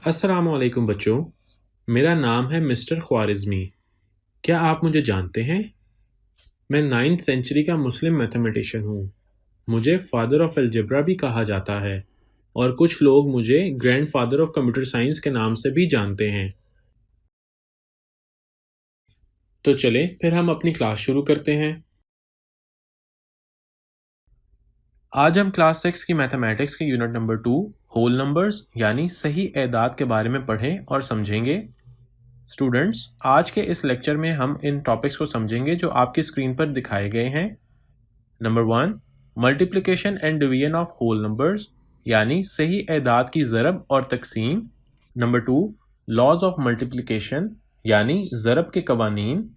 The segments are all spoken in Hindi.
अस्सलामुअलैकुम बच्चों, मेरा नाम है मिस्टर ख्वारिज़मी। क्या आप मुझे जानते हैं? मैं 9th सेंचुरी का मुस्लिम मैथमेटिशियन हूँ। मुझे फादर ऑफ अलजेब्रा भी कहा जाता है और कुछ लोग मुझे ग्रैंडफादर ऑफ कंप्यूटर साइंस के नाम से भी जानते हैं। तो चलें फिर हम अपनी क्लास शुरू करते हैं। आज हम क्लास 6 की मैथमेटिक्स के यूनिट नंबर 2 होल नंबर्स यानी सही एदाद के बारे में पढ़ें और समझेंगे। स्टूडेंट्स, आज के इस लेक्चर में हम इन टॉपिक्स को समझेंगे जो आपकी स्क्रीन पर दिखाए गए हैं। Number 1, multiplication and division of whole numbers यानी सही एदाद की ज़रब और तकसीम। नंबर 2, लॉज ऑफ मल्टीप्लिकेशन यानी ज़रब के कवानीन।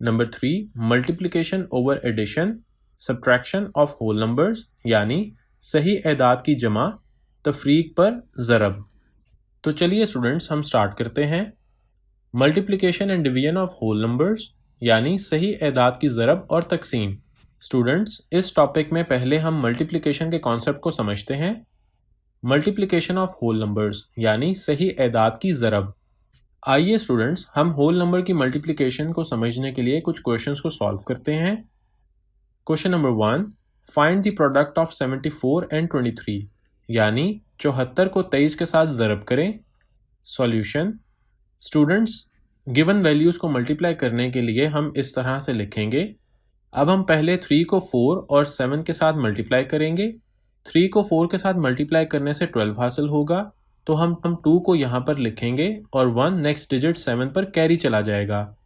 Number 3, multiplication over addition, subtraction of whole numbers यानी सही एदाद की जमा, तफरीक पर ज़रब। तो चलिए स्टूडेंट्स, हम स्टार्ट करते हैं। Multiplication and division of whole numbers यानी सही एदाद की ज़रब और तकसीम। स्टूडेंट्स, इस टॉपिक में पहले हम मल्टीप्लिकेशन के कॉन्सेप्ट को समझते हैं। मल्टीप्लिकेशन ऑफ होल नंबर्स यानी सही एदाद की ज़रब। आइए स्टूडेंट्स, हम होल नंबर की मल्टीप्लिकेशन को समझने के लिए कुछ क्वेश्चंस को सॉल्व करते हैं। Question number 1, find the product of 74 and 23 यानी 74 को 23 के साथ ज़रब करें। सॉल्यूशन। स्टूडेंट्स, गिवन वैल्यूज़ को मल्टीप्लाई करने के लिए हम इस तरह से लिखेंगे। अब हम पहले 3 को 4 और 7 के साथ मल्टीप्लाई करेंगे। 3 को 4 के साथ मल्टीप्लाई करने से 12 हासिल होगा, तो हम 2 को यहाँ पर लिखेंगे और 1 नेक्स्ट डिजिट 7 पर कैरी चला जाएगा।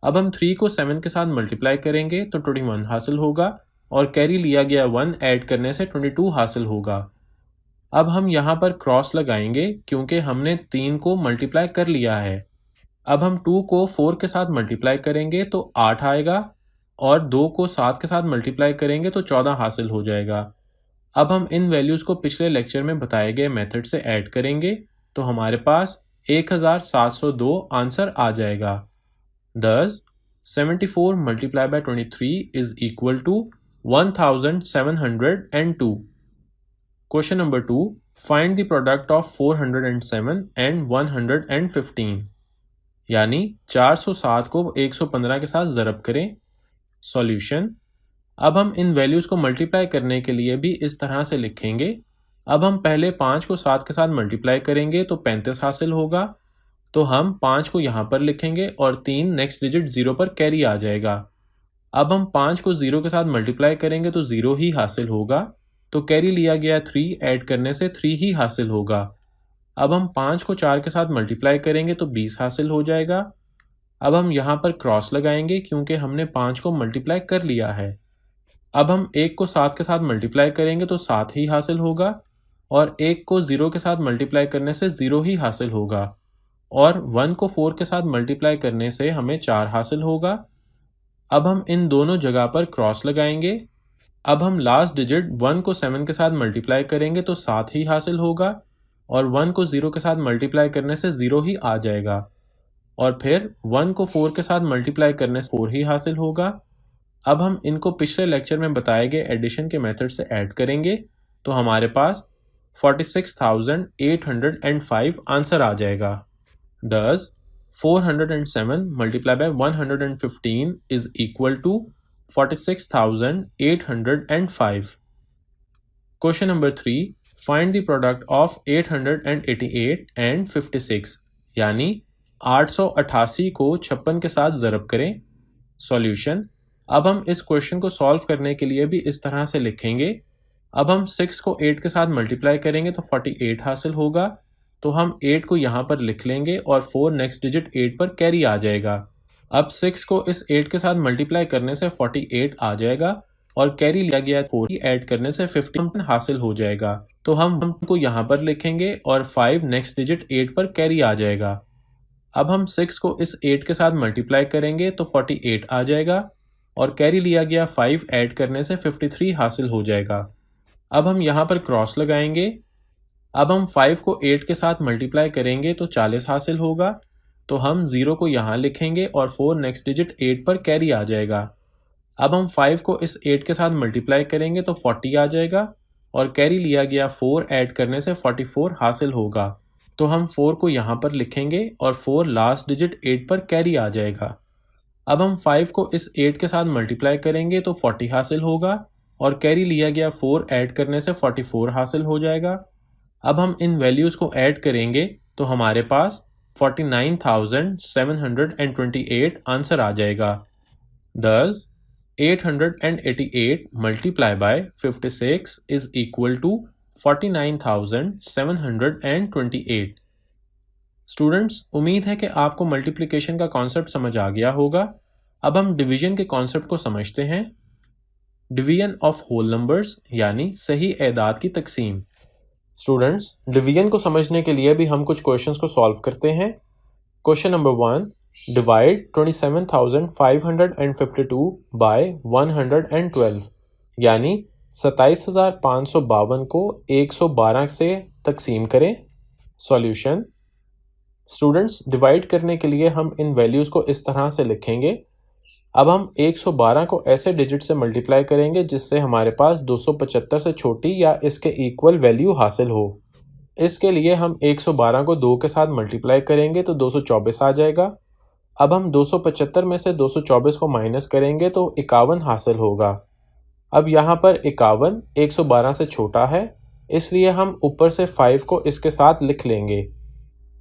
अब हम 3 को 7 के साथ मल्टीप्लाई करेंगे तो 21 हासिल होगा और कैरी लिया गया 1 ऐड करने से 22 हासिल होगा। अब हम यहाँ पर क्रॉस लगाएंगे क्योंकि हमने 3 को मल्टीप्लाई कर लिया है। अब हम 2 को 4 के साथ मल्टीप्लाई करेंगे तो 8 आएगा और 2 को 7 के साथ मल्टीप्लाई करेंगे तो 14 हासिल हो जाएगा। अब हम इन वैल्यूज़ को पिछले लेक्चर में बताए गए मेथड से ऐड करेंगे तो हमारे पास 1702 आंसर आ जाएगा। Thus, 74 multiplied by 23 is equal to 1702. Question number 2. Find the product of 407 and 115. यानी 407 को 115 के साथ ज़रब करें। सॉल्यूशन। अब हम इन वैल्यूज़ को मल्टीप्लाई करने के लिए भी इस तरह से लिखेंगे। अब हम पहले 5 को 7 के साथ मल्टीप्लाई करेंगे तो 35 हासिल होगा, तो हम 5 को यहाँ पर लिखेंगे और 3 नेक्स्ट डिजिट 0 पर कैरी आ जाएगा। अब हम 5 को 0 के साथ मल्टीप्लाई करेंगे तो 0 ही हासिल होगा, तो कैरी लिया गया 3 ऐड करने से 3 ही हासिल होगा। अब हम 5 को 4 के साथ मल्टीप्लाई करेंगे तो 20 हासिल हो जाएगा। अब हम यहाँ पर क्रॉस लगाएंगे क्योंकि हमने 5 को मल्टीप्लाई कर लिया है। अब हम 1 को 7 के साथ मल्टीप्लाई करेंगे तो 7 ही हासिल होगा और 1 को 0 के साथ मल्टीप्लाई करने से 0 ही हासिल होगा और 1 को 4 के साथ मल्टीप्लाई करने से हमें 4 हासिल होगा। अब हम इन दोनों जगह पर क्रॉस लगाएंगे। अब हम लास्ट डिजिट 1 को 7 के साथ मल्टीप्लाई करेंगे तो 7 ही हासिल होगा और 1 को 0 के साथ मल्टीप्लाई करने से 0 ही आ जाएगा और फिर 1 को 4 के साथ मल्टीप्लाई करने से 4 ही हासिल होगा। अब हम इनको पिछले लेक्चर में बताए गए एडिशन के मेथड से ऐड करेंगे तो हमारे पास 46,805 आंसर आ जाएगा। Thus, 407 multiplied by 115 is equal to 46,805. Question number 3. Find the product of 888 and 56 यानी 888 को 56 के साथ ज़रब करें। सॉल्यूशन। अब हम इस क्वेश्चन को सॉल्व करने के लिए भी इस तरह से लिखेंगे। अब हम 6 को 8 के साथ मल्टीप्लाई करेंगे तो 48 हासिल होगा, तो हम 8 को यहाँ पर लिख लेंगे और 4 नेक्स्ट डिजिट 8 पर कैरी आ जाएगा। अब 6 को इस 8 के साथ मल्टीप्लाई करने से 48 आ जाएगा और कैरी लिया गया 4 ही ऐड करने से 15 हासिल हो जाएगा, तो हम को यहाँ पर लिखेंगे और 5 नेक्स्ट डिजिट 8 पर कैरी आ जाएगा। अब हम 6 को इस 8 के साथ मल्टीप्लाई करेंगे तो 48 आ जाएगा और कैरी लिया गया 5 ऐड करने से 53 हासिल हो जाएगा। अब हम यहाँ पर क्रॉस लगाएंगे। अब हम 5 को 8 के साथ मल्टीप्लाई करेंगे तो 40 हासिल होगा, तो हम 0 को यहाँ लिखेंगे और 4 नेक्स्ट डिजिट 8 पर कैरी आ जाएगा। अब हम 5 को इस 8 के साथ मल्टीप्लाई करेंगे तो 40 आ जाएगा और कैरी लिया गया 4 ऐड करने से 44 हासिल होगा, तो हम 4 को यहाँ पर लिखेंगे और 4 लास्ट डिजिट 8 पर कैरी आ जाएगा। अब हम 5 को इस 8 के साथ मल्टीप्लाई करेंगे तो 40 हासिल होगा और कैरी लिया गया 4 ऐड करने से 44 हासिल हो जाएगा। अब हम इन वैल्यूज़ को ऐड करेंगे तो हमारे पास 49,728 आंसर आ जाएगा। Thus, 888 multiplied by 56 is equal to 49,728। Students, उम्मीद है कि आपको मल्टीप्लिकेशन का कॉन्सेप्ट समझ आ गया होगा। अब हम डिवीजन के कॉन्सेप्ट को समझते हैं। डिवीजन ऑफ होल नंबर्स यानी सही एदाद की तकसीम। स्टूडेंट्स, डिवीजन को समझने के लिए भी हम कुछ क्वेश्चंस को सॉल्व करते हैं। क्वेश्चन नंबर 1, डिवाइड 27,552 बाय 112 यानी 27,552 को 112 से तकसीम करें। सॉल्यूशन। स्टूडेंट्स, डिवाइड करने के लिए हम इन वैल्यूज़ को इस तरह से लिखेंगे। अब हम 112 को ऐसे डिजिट से मल्टीप्लाई करेंगे जिससे हमारे पास 275 से छोटी या इसके इक्वल वैल्यू हासिल हो। इसके लिए हम 112 को 2 के साथ मल्टीप्लाई करेंगे तो 224 आ जाएगा। अब हम 275 में से 224 को माइनस करेंगे तो 51 हासिल होगा। अब यहाँ पर 51 112 से छोटा है, इसलिए हम ऊपर से 5 को इसके साथ लिख लेंगे।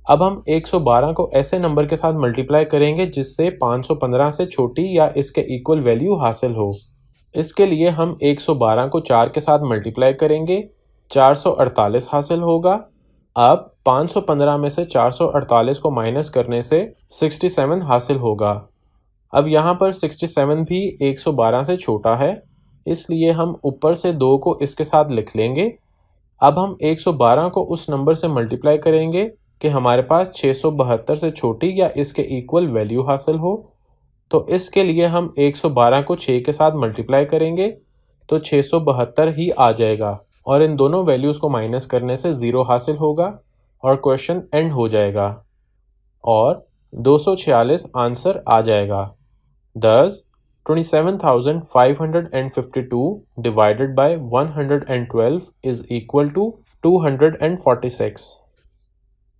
अब हम 112 को ऐसे नंबर के साथ मल्टीप्लाई करेंगे जिससे 515 से छोटी या इसके इक्वल वैल्यू हासिल हो। इसके लिए हम 112 को 4 के साथ मल्टीप्लाई करेंगे, 448 हासिल होगा। अब 515 में से 448 को माइनस करने से 67 हासिल होगा। अब यहाँ पर 67 भी 112 से छोटा है, इसलिए हम ऊपर से 2 को इसके साथ लिख लेंगे। अब हम 112 को उस नंबर से मल्टीप्लाई करेंगे कि हमारे पास 672 से छोटी या इसके इक्वल वैल्यू हासिल हो। तो इसके लिए हम 112 को 6 के साथ मल्टीप्लाई करेंगे तो 672 ही आ जाएगा और इन दोनों वैल्यूज़ को माइनस करने से 0 हासिल होगा और क्वेश्चन एंड हो जाएगा और 246 आंसर आ जाएगा। Thus, 27,552 divided by 112 is equal to 246.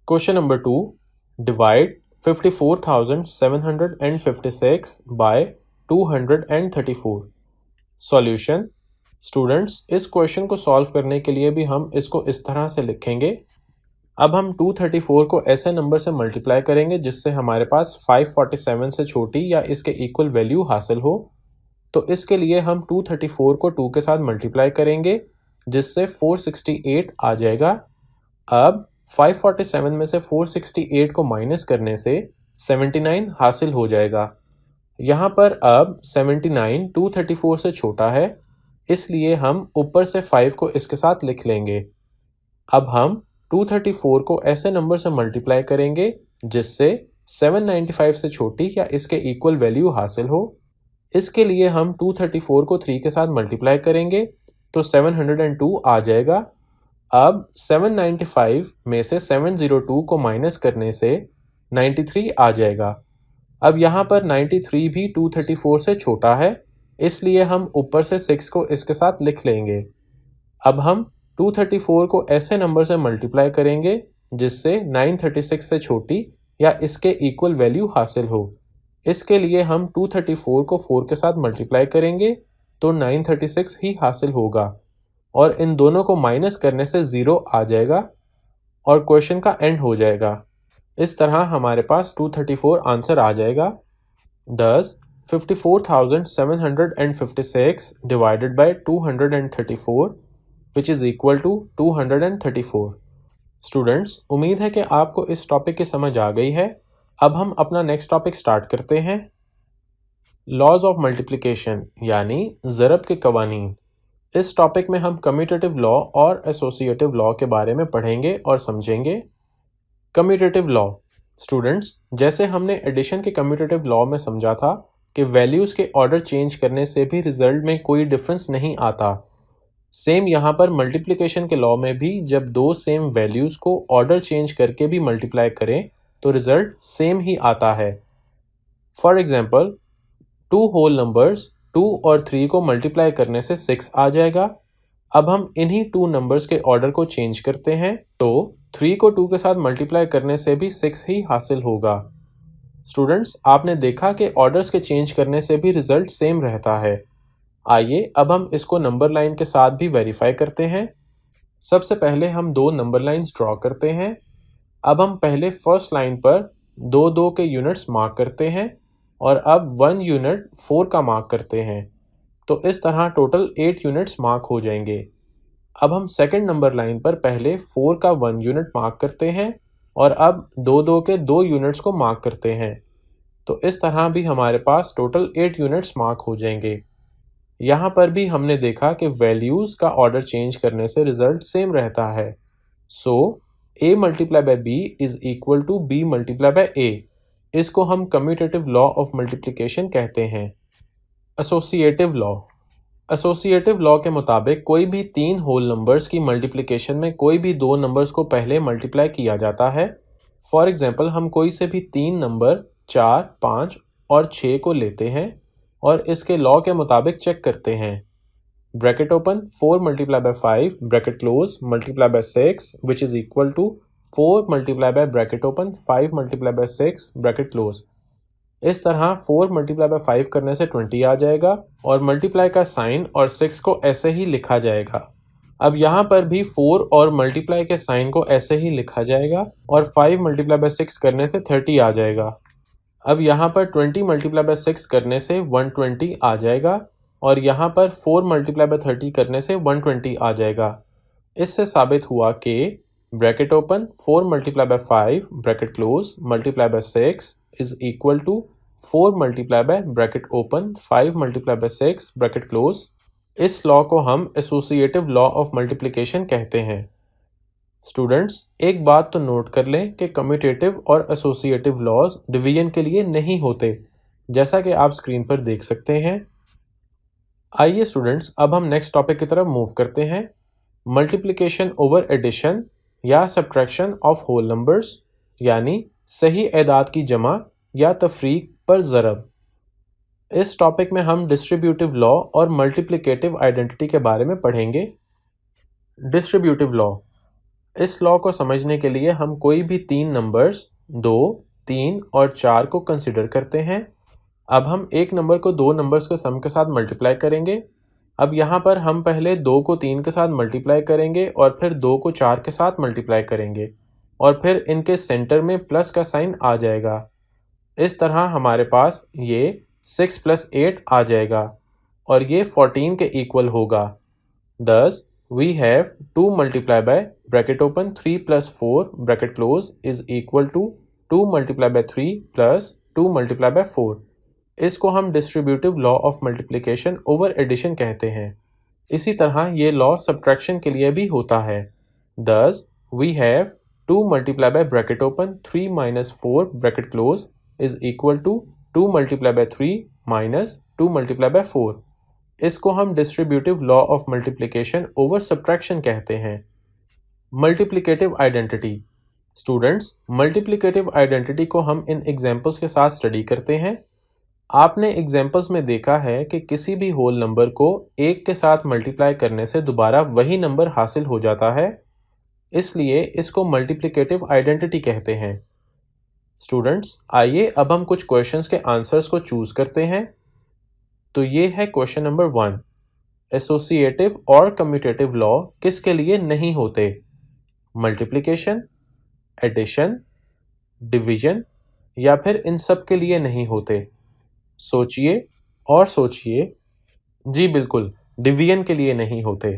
Question number 2, divide 54,756 by 234. Solution. Students, इस क्वेश्चन को सॉल्व करने के लिए भी हम इसको इस तरह से लिखेंगे। अब हम 234 को ऐसे नंबर से मल्टीप्लाई करेंगे जिससे हमारे पास 547 से छोटी या इसके इक्वल वैल्यू हासिल हो। तो इसके लिए हम 234 को 2 के साथ मल्टीप्लाई करेंगे जिससे 468 आ जाएगा। अब 547 में से 468 को माइनस करने से 79 हासिल हो जाएगा। यहाँ पर अब 79 234 से छोटा है, इसलिए हम ऊपर से 5 को इसके साथ लिख लेंगे। अब हम 234 को ऐसे नंबर से मल्टीप्लाई करेंगे जिससे 795 से छोटी या इसके इक्वल वैल्यू हासिल हो। इसके लिए हम 234 को 3 के साथ मल्टीप्लाई करेंगे तो 702 आ जाएगा। अब 795 में से 702 को माइनस करने से 93 आ जाएगा। अब यहाँ पर 93 भी 234 से छोटा है, इसलिए हम ऊपर से 6 को इसके साथ लिख लेंगे। अब हम 234 को ऐसे नंबर से मल्टीप्लाई करेंगे जिससे 936 से छोटी या इसके इक्वल वैल्यू हासिल हो। इसके लिए हम 234 को 4 के साथ मल्टीप्लाई करेंगे तो 936 ही हासिल होगा और इन दोनों को माइनस करने से 0 आ जाएगा और क्वेश्चन का एंड हो जाएगा। इस तरह हमारे पास 234 आंसर आ जाएगा। Thus, 54,756 divided by 234 which is equal to 234. Students, उम्मीद है कि आपको इस टॉपिक की समझ आ गई है। अब हम अपना नेक्स्ट टॉपिक स्टार्ट करते हैं। लॉज ऑफ मल्टीप्लिकेशन यानी ज़रब के कवानीन। इस टॉपिक में हम कम्यूटेटिव लॉ और एसोसिएटिव लॉ के बारे में पढ़ेंगे और समझेंगे। Commutative law. स्टूडेंट्स, जैसे हमने एडिशन के कम्यूटेटिव लॉ में समझा था कि वैल्यूज़ के ऑर्डर चेंज करने से भी रिजल्ट में कोई डिफरेंस नहीं आता, सेम यहाँ पर मल्टीप्लिकेशन के लॉ में भी जब दो सेम वैल्यूज़ को ऑर्डर चेंज करके भी मल्टीप्लाई करें तो रिजल्ट सेम ही आता है। फॉर एग्जाम्पल, 2 होल नंबर्स 2 और 3 को मल्टीप्लाई करने से 6 आ जाएगा। अब हम इन्हीं 2 नंबर्स के ऑर्डर को चेंज करते हैं तो 3 को 2 के साथ मल्टीप्लाई करने से भी 6 ही हासिल होगा। स्टूडेंट्स, आपने देखा कि ऑर्डर्स के चेंज करने से भी रिजल्ट सेम रहता है। आइए अब हम इसको नंबर लाइन के साथ भी वेरीफाई करते हैं। सबसे पहले हम दो नंबर लाइंस ड्रॉ करते हैं। अब हम पहले फर्स्ट लाइन पर 2 के यूनिट्स मार्क करते हैं और अब 1 यूनिट 4 का मार्क करते हैं। तो इस तरह टोटल 8 यूनिट्स मार्क हो जाएंगे। अब हम सेकंड नंबर लाइन पर पहले 4 का 1 यूनिट मार्क करते हैं और अब 2 के 2 यूनिट्स को मार्क करते हैं। तो इस तरह भी हमारे पास टोटल 8 यूनिट्स मार्क हो जाएंगे। यहाँ पर भी हमने देखा कि वैल्यूज़ का ऑर्डर चेंज करने से रिजल्ट सेम रहता है। So a multiply by b is equal to b multiply by a। इसको हम कम्यूटेटिव लॉ ऑफ मल्टीप्लिकेशन कहते हैं। Associative law. एसोसिएटिव लॉ के मुताबिक कोई भी 3 होल नंबर्स की मल्टीप्लिकेशन में कोई भी 2 नंबर्स को पहले मल्टीप्लाई किया जाता है। फॉर एग्जांपल, हम कोई से भी 3 नंबर 4, 5 और 6 को लेते हैं और इसके लॉ के मुताबिक चेक करते हैं। Bracket open 4 multiply by 5 bracket close multiply by 6 which is equal to 4 multiply by bracket open 5 multiply by 6 bracket close. इस तरह 4 मल्टीप्लाई बाय 5 करने से 20 आ जाएगा और मल्टीप्लाई का साइन और 6 को ऐसे ही लिखा जाएगा। अब यहाँ पर भी 4 और मल्टीप्लाई के साइन को ऐसे ही लिखा जाएगा और 5 मल्टीप्लाई बाय 6 करने से 30 आ जाएगा। अब यहाँ पर 20 मल्टीप्लाई बाय 6 करने से 120 आ जाएगा और यहाँ पर 4 मल्टीप्लाई बाय 30 करने से 120 आ जाएगा। इससे साबित हुआ कि bracket open 4 multiply by 5 bracket close multiply by 6 is equal to 4 multiply by bracket open 5 multiply by 6 bracket close. इस लॉ को हम एसोसिएटिव लॉ ऑफ मल्टीप्लिकेशन कहते हैं। स्टूडेंट्स, एक बात तो नोट कर लें कि कम्यूटेटिव और एसोसिएटिव लॉज डिवीजन के लिए नहीं होते, जैसा कि आप स्क्रीन पर देख सकते हैं। आइए स्टूडेंट्स, अब हम नेक्स्ट टॉपिक की तरफ मूव करते हैं। मल्टीप्लिकेशन ओवर एडिशन या सब्ट्रैक्शन ऑफ होल नंबर्स, यानी सही एदाद की जमा या तफरीक पर ज़रब। इस टॉपिक में हम डिस्ट्रीब्यूटिव लॉ और मल्टीप्लिकेटिव आइडेंटिटी के बारे में पढ़ेंगे। Distributive law. इस लॉ को समझने के लिए हम कोई भी 3 नंबर्स 2, 3 और 4 को कंसिडर करते हैं। अब हम एक नंबर को 2 नंबर्स के सम के साथ मल्टीप्लाई करेंगे। अब यहाँ पर हम पहले 2 को 3 के साथ मल्टीप्लाई करेंगे और फिर 2 को 4 के साथ मल्टीप्लाई करेंगे और फिर इनके सेंटर में प्लस का साइन आ जाएगा। इस तरह हमारे पास ये 6 + 8 आ जाएगा और ये 14 के इक्वल होगा। Thus, we have 2 multiplied by bracket open 3 plus 4 bracket close is equal to 2 multiplied by 3 plus 2 multiplied by 4। इसको हम distributive law of multiplication over addition कहते हैं। इसी तरह ये लॉ सब्ट्रैक्शन के लिए भी होता है। Thus, we have 2 multiplied by bracket open 3 minus 4 bracket close is equal to 2 multiplied by 3 minus 2 multiplied by 4। इसको हम distributive law of multiplication over subtraction कहते हैं। Multiplicative identity. Students, multiplicative identity को हम इन एग्जांपल्स के साथ स्टडी करते हैं। आपने एग्जांपल्स में देखा है कि किसी भी होल नंबर को 1 के साथ मल्टीप्लाई करने से दोबारा वही नंबर हासिल हो जाता है, इसलिए इसको मल्टीप्लिकेटिव आइडेंटिटी कहते हैं। स्टूडेंट्स, आइए अब हम कुछ क्वेश्चंस के आंसर्स को चूज करते हैं। तो ये है क्वेश्चन नंबर 1। एसोसिएटिव और कम्यूटेटिव लॉ किसके लिए नहीं होते? मल्टीप्लिकेशन, एडिशन, डिवीजन या फिर इन सब के लिए नहीं होते? सोचिए और सोचिए। जी बिल्कुल, डिवीजन के लिए नहीं होते।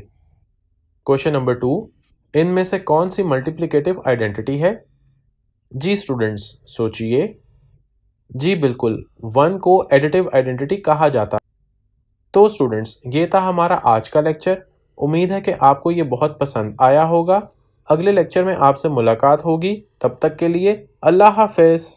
क्वेश्चन नंबर 2, इनमें से कौन सी मल्टीप्लिकेटिव आइडेंटिटी है? जी स्टूडेंट्स, सोचिए। जी बिल्कुल, 1 को एडिटिव आइडेंटिटी कहा जाता है। तो स्टूडेंट्स, ये था हमारा आज का लेक्चर। उम्मीद है कि आपको ये बहुत पसंद आया होगा। अगले लेक्चर में आपसे मुलाकात होगी। तब तक के लिए अल्लाह हाफ़िज़।